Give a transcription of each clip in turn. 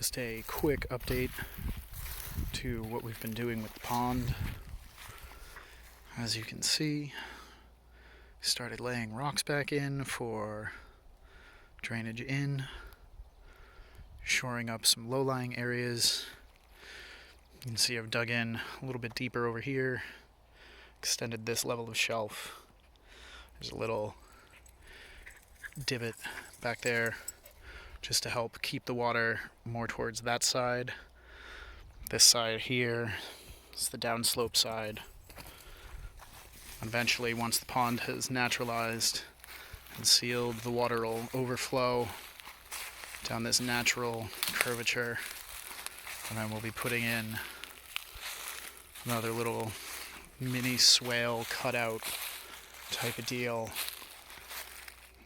Just a quick update to what we've been doing with the pond. As you can see, started laying rocks back in for drainage in, shoring up some low-lying areas. You can see I've dug in a little bit deeper over here, extended this level of shelf. There's a little divot back there just to help keep the water more towards that side. This side here is the downslope side. Eventually, once the pond has naturalized and sealed, the water will overflow down this natural curvature, and then we'll be putting in another little mini swale cutout type of deal,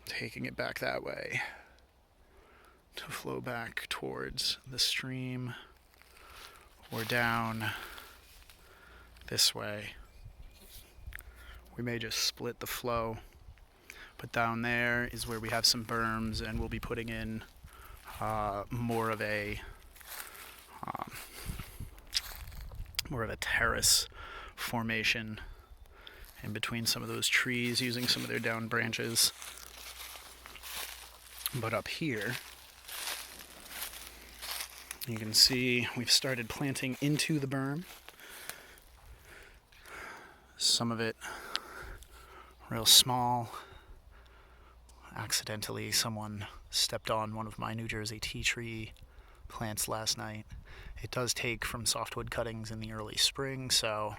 taking it back that way to flow back towards the stream or down this way. We may just split the flow, but down there is where we have some berms, and we'll be putting in more of a terrace formation in between some of those trees, using some of their down branches. But up here, you can see we've started planting into the berm. Some of it real small. Accidentally, someone stepped on one of my New Jersey tea tree plants last night. It does take from softwood cuttings in the early spring, so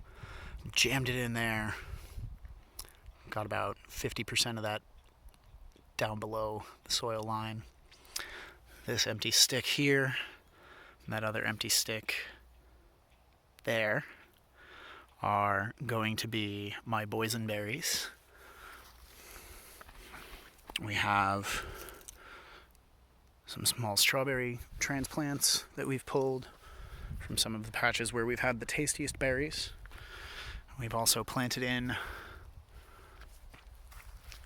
jammed it in there. Got about 50% of that down below the soil line. This empty stick here, and that other empty stick there are going to be my boysenberries. We have some small strawberry transplants that we've pulled from some of the patches where we've had the tastiest berries. We've also planted in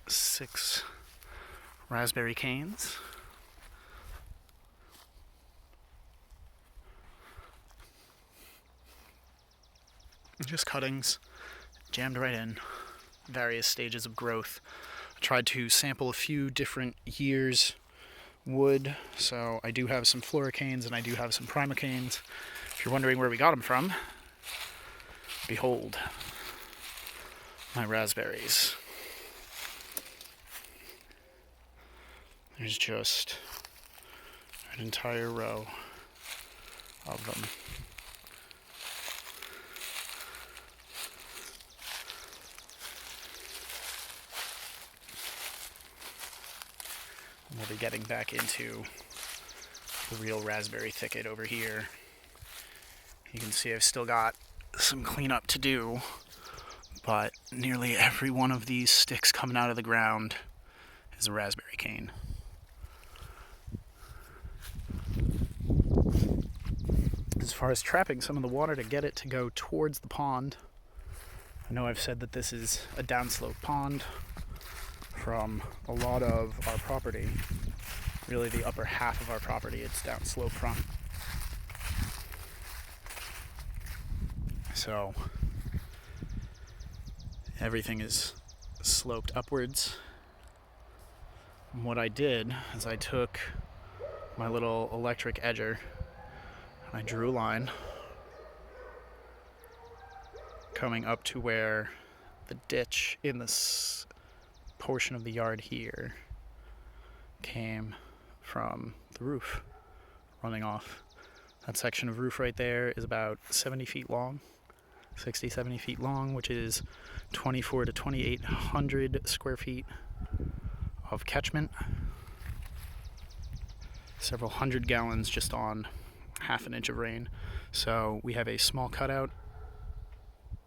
6 raspberry canes. Just cuttings, jammed right in, various stages of growth. I tried to sample a few different years' wood, so I do have some floricanes and I do have some primocanes. If you're wondering where we got them from, behold, my raspberries. There's just an entire row of them. We'll be getting back into the real raspberry thicket over here. You can see I've still got some cleanup to do, but nearly every one of these sticks coming out of the ground is a raspberry cane. As far as trapping some of the water to get it to go towards the pond, I know I've said that this is a downslope pond from a lot of our property. Really, the upper half of our property it's downslope from. So everything is sloped upwards. And what I did is I took my little electric edger and I drew a line coming up to where the ditch in this portion of the yard here came from the roof running off. That section of roof right there is about 70 feet long, 60, 70 feet long, which is 24 to 2,800 square feet of catchment. Several hundred gallons just on half an inch of rain. So we have a small cutout.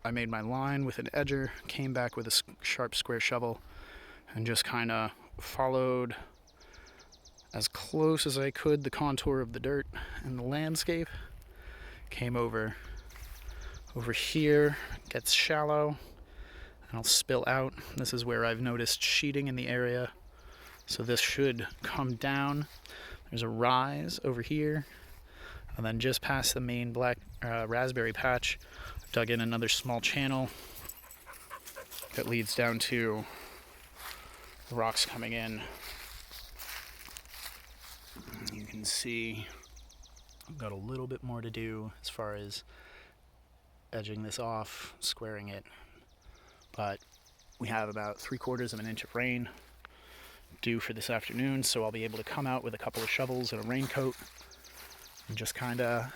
I made my line with an edger, came back with a sharp square shovel, and just kind of followed as close as I could the contour of the dirt and the landscape. Came over here, gets shallow, and I'll spill out. This is where I've noticed sheeting in the area, so this should come down. There's a rise over here, And then just past the main black raspberry patch, dug in another small channel that leads down to the rocks coming in. You can see I've got a little bit more to do as far as edging this off, squaring it, but we have about 3/4 of an inch of rain due for this afternoon, so I'll be able to come out with a couple of shovels and a raincoat and just kind of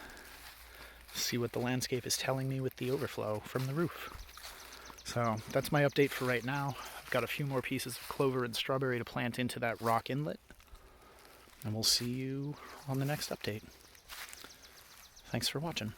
see what the landscape is telling me with the overflow from the roof. So that's my update for right now. I've got a few more pieces of clover and strawberry to plant into that rock inlet, and we'll see you on the next update. Thanks for watching.